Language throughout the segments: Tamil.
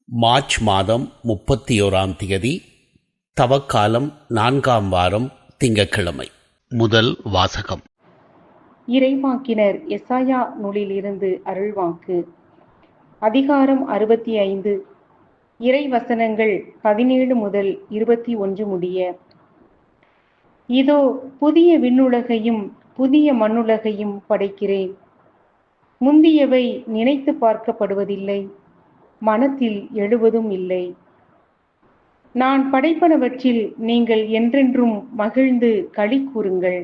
மார்ச் மாதம் 31ஆம் தேதி, தவக்காலம் 4ஆம் வாரம், திங்கட்கிழமை. முதல் வாசகம். இறைவாக்கினர் எசாயா நூலிலிருந்து அருள்வாக்கு. அதிகாரம் 65. இறைவசனங்கள் 17 முதல் 21 முடிய. இதோ புதிய விண்ணுலகையும் புதிய மண்ணுலகையும் படைக்கிறேன். முந்தியவை நினைத்து பார்க்கப்படுவதில்லை, மனத்தில் எழுவதும் இல்லை. நான் படைப்பனவற்றில் நீங்கள் என்றென்றும் மகிழ்ந்து களி கூறுங்கள்.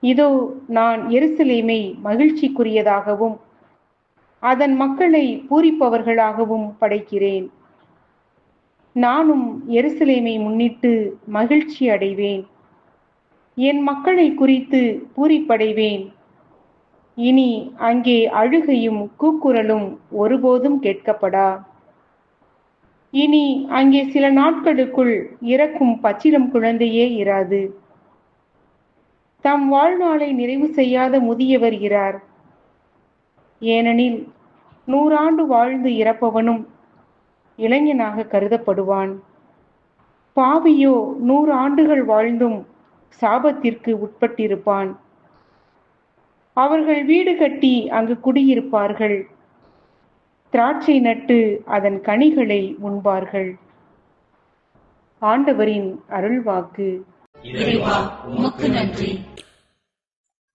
இதோ நான் எருசலேமை மகிழ்ச்சிக்குரியதாகவும் அதன் மக்களை பூரிப்பவர்களாகவும் படைக்கிறேன். நானும் எருசலேமை முன்னிட்டு மகிழ்ச்சி அடைவேன், என் மக்களை குறித்து பூரிப்படைவேன். இனி அங்கே அழுகையும் கூக்குரலும் ஒருபோதும் கேட்கப்படா. இனி அங்கே சில நாட்களுக்குள் இறக்கும் பச்சிளம் குழந்தையே இராது. தம் வாழ்நாளை நிறைவு செய்யாத முதியவர் இரார். ஏனெனில் 100 ஆண்டு வாழ்ந்து இறப்பவனும் இளைஞனாக கருதப்படுவான். பாவியோ 100 ஆண்டுகள் வாழ்ந்தும் சாபத்திற்கு உட்பட்டிருப்பான். அவர்கள் வீடு கட்டி அங்கு குடியிருப்பார்கள், திராட்சை நட்டு அதன் கனிகளை உண்பார்கள். ஆண்டவரின் அருள்வாக்கு.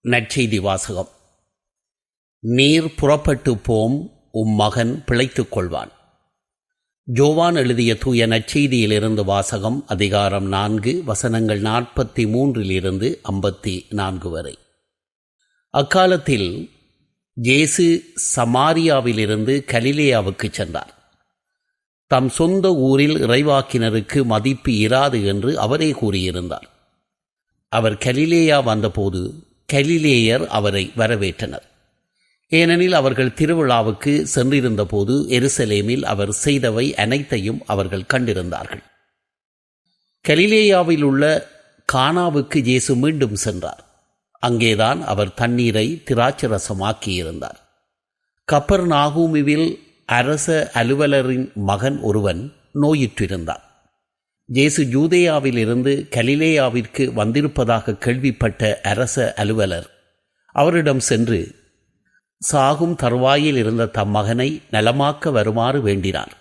நற்செய்தி வாசகம். நீர் புறப்பட்டு போம், உம் மகன் பிழைத்துக் கொள்வான். யோவான் எழுதிய தூய நற்செய்தியிலிருந்து வாசகம். அதிகாரம் 4, வசனங்கள் 43 54 வரை. அக்காலத்தில் இயேசு சமாரியாவிலிருந்து கலிலேயாவுக்கு சென்றார். தம் சொந்த ஊரில் இறைவாக்கினருக்கு மதிப்பு இராது என்று அவரே கூறியிருந்தார். அவர் கலிலேயா வந்தபோது கலிலேயர் அவரை வரவேற்றனர். ஏனெனில் அவர்கள் திருவிழாவுக்கு சென்றிருந்தபோது எருசலேமில் அவர் செய்தவை அனைத்தையும் அவர்கள் கண்டிருந்தார்கள். கலிலேயாவில் உள்ள கானாவுக்கு இயேசு மீண்டும் சென்றார். அங்கேதான் அவர் தண்ணீரை திராட்சரசமாக்கியிருந்தார். கப்பர்நாகூமில் அரச அலுவலரின் மகன் ஒருவன் நோயுற்றிருந்தார். இயேசு யூதேயாவில் இருந்து கலிலேயாவிற்கு வந்திருப்பதாக கேள்விப்பட்ட அரச அலுவலர் அவரிடம் சென்று சாகும் தருவாயில் இருந்த தம் மகனை நலமாக்க வருமாறு வேண்டினார்.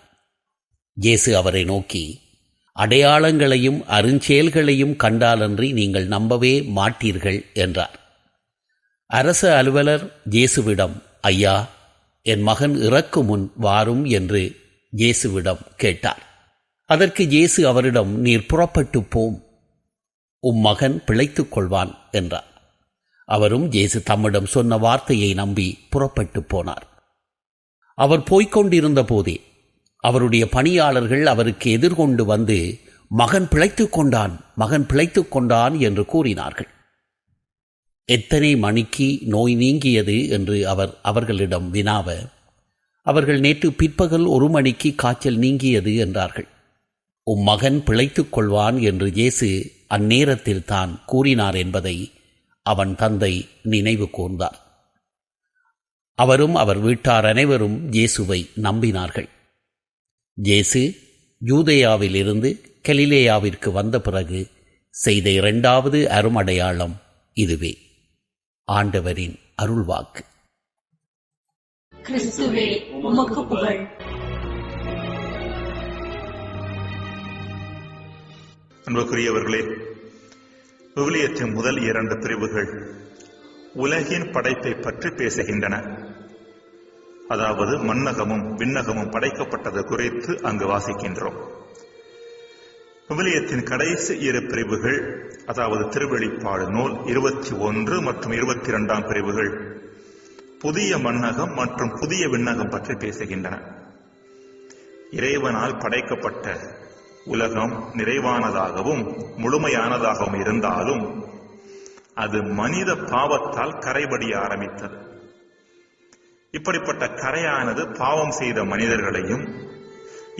இயேசு அவரை நோக்கி, அடையாளங்களையும் அருஞ்செயல்களையும் கண்டாலன்றி நீங்கள் நம்பவே மாட்டீர்கள் என்றார். அரச அலுவலர் இயேசுவிடம், ஐயா, என் மகன் இறக்கும் முன் வாரும் என்று இயேசுவிடம் கேட்டார். அதற்கு இயேசு அவரிடம், நீர் புறப்பட்டு போம், உம் மகன் பிழைத்துக் கொள்வான் என்றார். அவரும் இயேசு தம்மிடம் சொன்ன வார்த்தையை நம்பி புறப்பட்டு போனார். அவர் போய்கொண்டிருந்த போதே அவருடைய பணியாளர்கள் அவருக்கு எதிர்கொண்டு வந்து, மகன் பிழைத்துக் கொண்டான், மகன் பிழைத்துக் கொண்டான் என்று கூறினார்கள். எத்தனை மணிக்கு நோய் நீங்கியது என்று அவர் அவர்களிடம் வினாவ, அவர்கள் நேற்று பிற்பகல் 1 மணிக்கு காய்ச்சல் நீங்கியது என்றார்கள். உம் மகன் பிழைத்துக் கொள்வான் என்று இயேசு அந்நேரத்தில் தான் கூறினார் என்பதை அவன் தந்தை நினைவு கூர்ந்தார். அவரும் அவர் வீட்டார் அனைவரும் இயேசுவை நம்பினார்கள். இயேசு யூதேயாவில் இருந்து கலிலேயாவிற்கு வந்த பிறகு செய்த 2வது அருமடையாளம் இதுவே. ஆண்டவரின் அருள்வாக்கு. கிறிஸ்துவே, உமக்கு புகழ். அன்புக்குரியவர்களே, விவிலியத்தின் முதல் 2 பிரிவுகள் உலகின் படைப்பை பற்றி பேசுகின்றன. அதாவது மண்ணகமும் விண்ணகமும் படைக்கப்பட்டது குறித்து அங்கு வாசிக்கின்றோம். விவிலியத்தின் கடைசி 2 பிரிவுகள், அதாவது திருவெளிப்பாடு நூல் 21 மற்றும் 22ஆம் பிரிவுகள் புதிய மண்ணகம் மற்றும் புதிய விண்ணகம் பற்றி பேசுகின்றன. இறைவனால் படைக்கப்பட்ட உலகம் நிறைவானதாகவும் முழுமையானதாகவும் இருந்தாலும் அது மனித பாவத்தால் கரைபடிய ஆரம்பித்தது. இப்படிப்பட்ட கரையானது பாவம் செய்த மனிதர்களையும்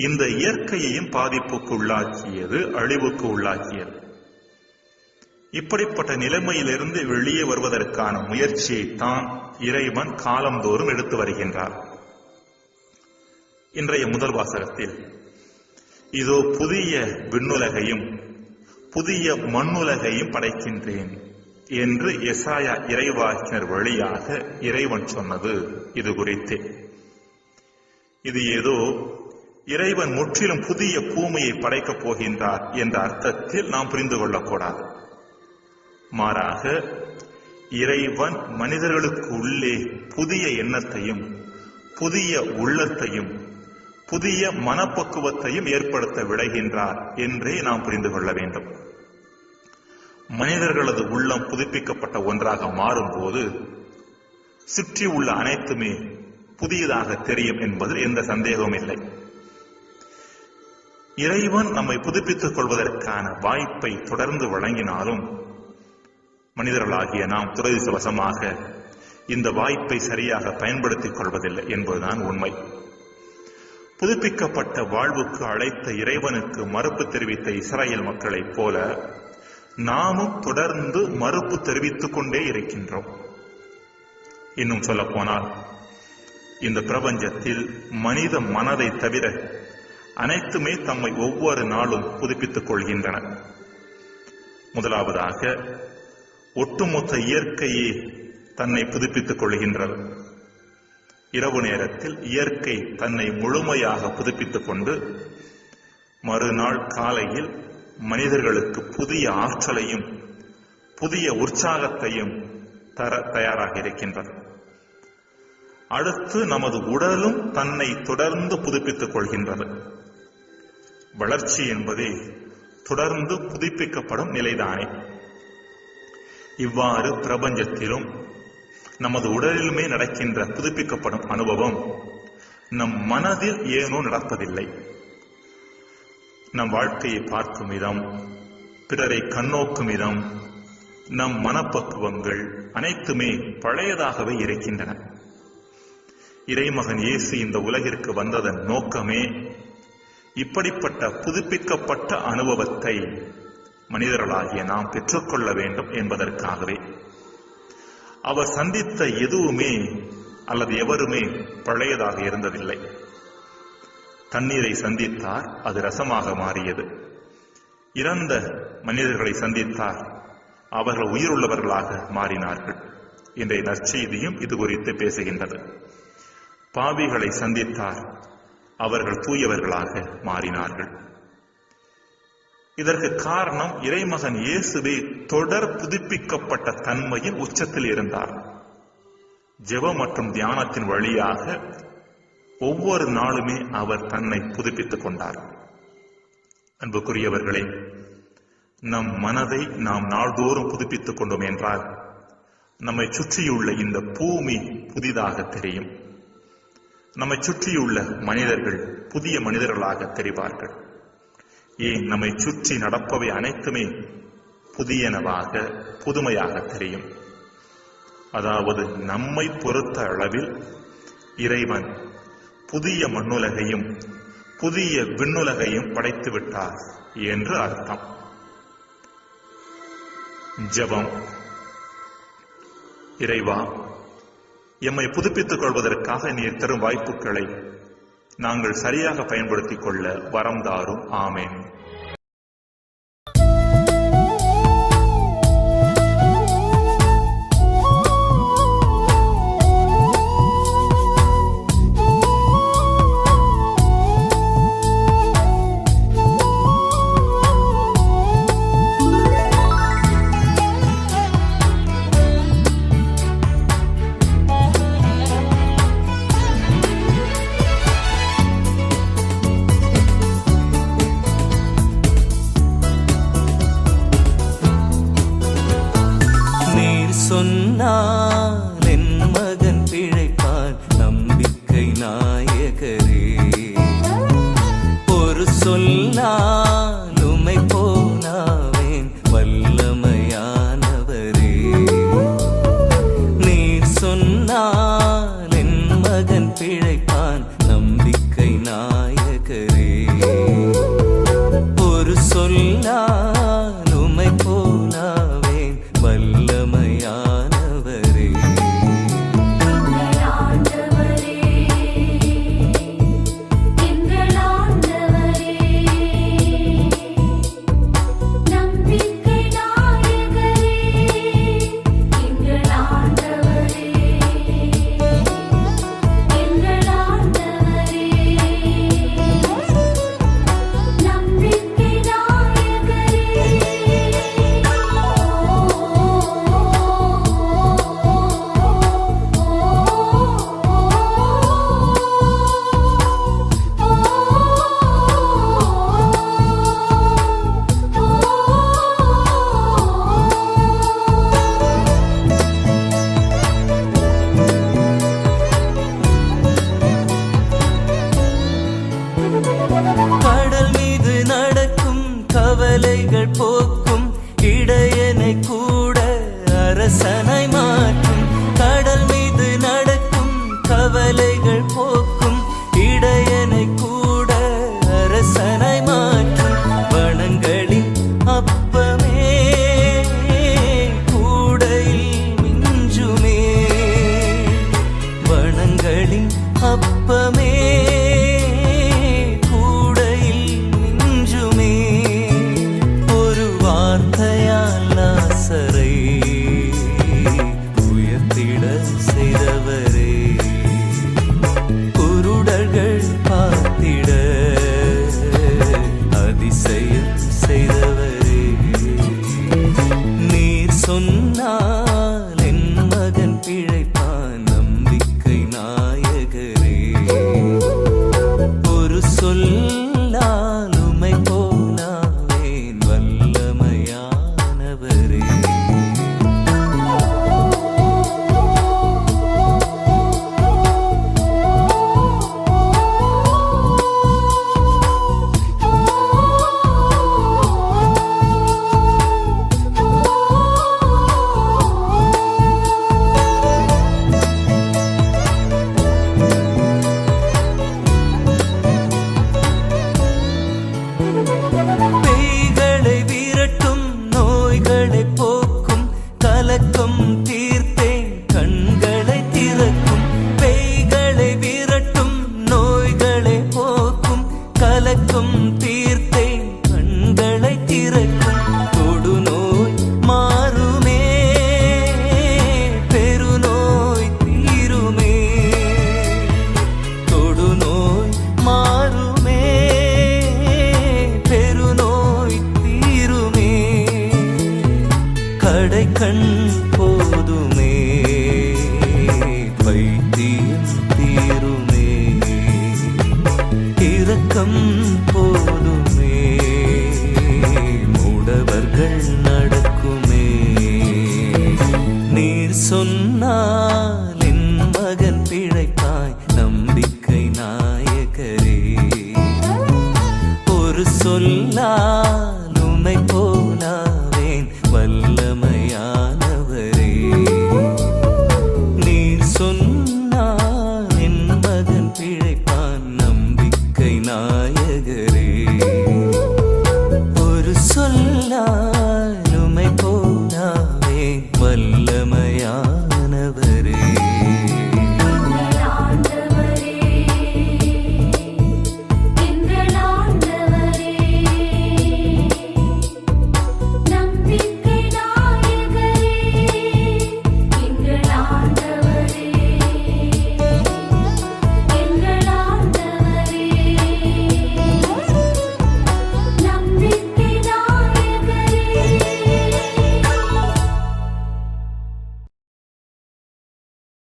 இந்த இயற்கையையும் பாதிப்புக்கு உள்ளாக்கியது, அழிவுக்கு உள்ளாக்கியது. இப்படிப்பட்ட நிலைமையிலிருந்து வெளியே வருவதற்கான முயற்சியை தான் இறைவன் காலந்தோறும் எடுத்து வருகின்றார். இன்றைய முதல் வாசகத்தில் இதோ புதிய விண்ணுலகையும் புதிய மண்ணுலகையும் படைக்கின்றேன் என்று எசாயா இறைவாக்கினர் வழியாக இறைவன் சொன்னது இது குறித்தே. இது ஏதோ இறைவன் முற்றிலும் புதிய பூமியை படைக்கப் போகின்றார் என்ற அர்த்தத்தில் நாம் புரிந்து கொள்ளக்கூடாது. மாறாக இறைவன் மனிதர்களுக்கு உள்ளே புதிய எண்ணத்தையும் புதிய உள்ளத்தையும் புதிய மனப்பக்குவத்தையும் ஏற்படுத்த விளைகின்றார் என்றே நாம் புரிந்து கொள்ள வேண்டும். மனிதர்களது உள்ளம் புதுப்பிக்கப்பட்ட ஒன்றாக மாறும்போது சுற்றி உள்ள அனைத்துமே புதியதாக தெரியும் என்பதில் எந்த சந்தேகமும் இல்லை. இறைவன் நம்மை புதுப்பித்துக் கொள்வதற்கான வாய்ப்பை தொடர்ந்து வழங்கினாலும் மனிதர்களாகிய நாம் துரதிர்ஷ்டவசமாக இந்த வாய்ப்பை சரியாக பயன்படுத்திக் கொள்வதில்லை என்பதுதான் உண்மை. புதுப்பிக்கப்பட்ட வாழ்வுக்கு அழைத்த இறைவனுக்கு மறுப்பு தெரிவித்த இஸ்ரேல் மக்களைப் போல நாமும் தொடர்ந்து மறுப்பு தெரிவித்துக் கொண்டே இருக்கின்றோம். இன்னும் சொல்ல போனால் இந்த பிரபஞ்சத்தில் மனித மனதை தவிர அனைத்துமே தம்மை ஒவ்வொரு நாளும் புதுப்பித்துக் கொள்கின்றன. முதலாவதாக ஒட்டுமொத்த இயற்கையே தன்னை புதுப்பித்துக் கொள்கின்றது. இரவு நேரத்தில் இயற்கை தன்னை முழுமையாக புதுப்பித்துக் கொண்டு மறுநாள் காலையில் மனிதர்களுக்கு புதிய ஆற்றலையும் புதிய உற்சாகத்தையும் தர தயாராக இருக்கின்றது. அடுத்து நமது உடலும் தன்னை தொடர்ந்து புதுப்பித்துக் கொள்கின்றது. வளர்ச்சி என்பதே தொடர்ந்து புதுப்பிக்கப்படும் நிலைதானே. இவ்வாறு பிரபஞ்சத்திலும் நமது உடலிலுமே நடக்கின்ற புதுப்பிக்கப்படும் அனுபவம் நம் மனதில் ஏனோ நடப்பதில்லை. நம் வாழ்க்கையை பார்க்கும் விதம், பிறரை கண்ணோக்கும் விதம், நம் மனப்பக்குவங்கள் அனைத்துமே பழையதாகவே இருக்கின்றன. இறைமகன் இயேசு இந்த உலகிற்கு வந்ததன் நோக்கமே இப்படிப்பட்ட புதுப்பிக்கப்பட்ட அனுபவத்தை மனிதர்களாகிய நாம் பெற்றுக்கொள்ள வேண்டும் என்பதற்காகவே. அவர் சந்தித்த எதுவுமே அல்லது எவருமே பழையதாக இருந்ததில்லை. தண்ணீரை சந்தித்தார், அது ரசமாக மாறியது. இறந்த மனிதர்களை சந்தித்தார், அவர்கள் உயிருள்ளவர்களாக மாறினார்கள். இன்றைய நற்செய்தியும் இது குறித்து பேசுகின்றது. பாவிகளை சந்தித்தார், அவர்கள் தூயவர்களாக மாறினார்கள். இதற்கு காரணம் இறைமகன் இயேசுவே தொடர் புதுப்பிக்கப்பட்ட தன்மையின் உச்சத்தில் இருந்தார். ஜெபம் மற்றும் தியானத்தின் வழியாக ஒவ்வொரு நாளுமே அவர் தன்னை புதுப்பித்துக் கொண்டார். அன்புக்குரியவர்களே, நம் மனதை நாம் நாள்தோறும் புதுப்பித்துக் கொண்டோம் என்றால் நம்மை சுற்றியுள்ள இந்த பூமி புதிதாக தெரியும். நம்மை சுற்றியுள்ள மனிதர்கள் புதிய மனிதர்களாக தெரிவார்கள். ஏன், நம்மை சுற்றி நடப்பவை அனைத்துமே புதியனவாக புதுமையாக தெரியும். அதாவது நம்மை பொறுத்த அளவில் இறைவன் புதிய மண்ணுலகையும் புதிய விண்ணுலகையும் படைத்து விட்டார் என்று அர்த்தம். ஜெபம். இறைவா, எம்மை புதுப்பித்துக் கொள்வதற்காக நீர் தரும் வாய்ப்புகளை நாங்கள் சரியாக பயன்படுத்திக் கொள்ள வரம் தாரும். ஆமென். போக்கும் இடையனை கூட அரசனை மாற்றும் கடல் மீது நடக்கும் கவலைகள் போக்கும் இடையனை கூட அரசனை மாற்றும் வனங்களின் அப்பமே கூடையில் மிஞ்சுமே வனங்களின் அப்பமே கூடையில் மிஞ்சுமே ஒரு வார்த்தையால் லாசரை உயர்த்திட செய்தவரே குருடர்கள் பார்த்திட அதிசயம் செய்தவரே நீர் சொன்னால் என் மகன் பிழைப்பான் நம்பிக்கை நாயகரே ஒரு சொல்லால் உமை போனாவேன் வல்லமையானவரே பேய்களை விரட்டும் நோய்களை போக்கும் கலக்கம் தீர்த்தேன் கண்களை திறக்கும் பேய்களை விரட்டும் நோய்களை போக்கும் கலக்கம் தீர்த்தேன் கண்களை திறக்கும் தொடுநோய் மாறுமே பெருநோய் தீருமே தொடுநோய் மாறுமே பெருநோய் தீருமே கடை கண் போதுமே வைத்தியம் தீருமே இரக்கம் போதுமே மூடவர்கள் நடக்குமே நீர் சொன்னால் என் மகன் பிழைப்பாய் நம்பிக்கை நாயகரே ஒரு சொல்லால் உம்மை போ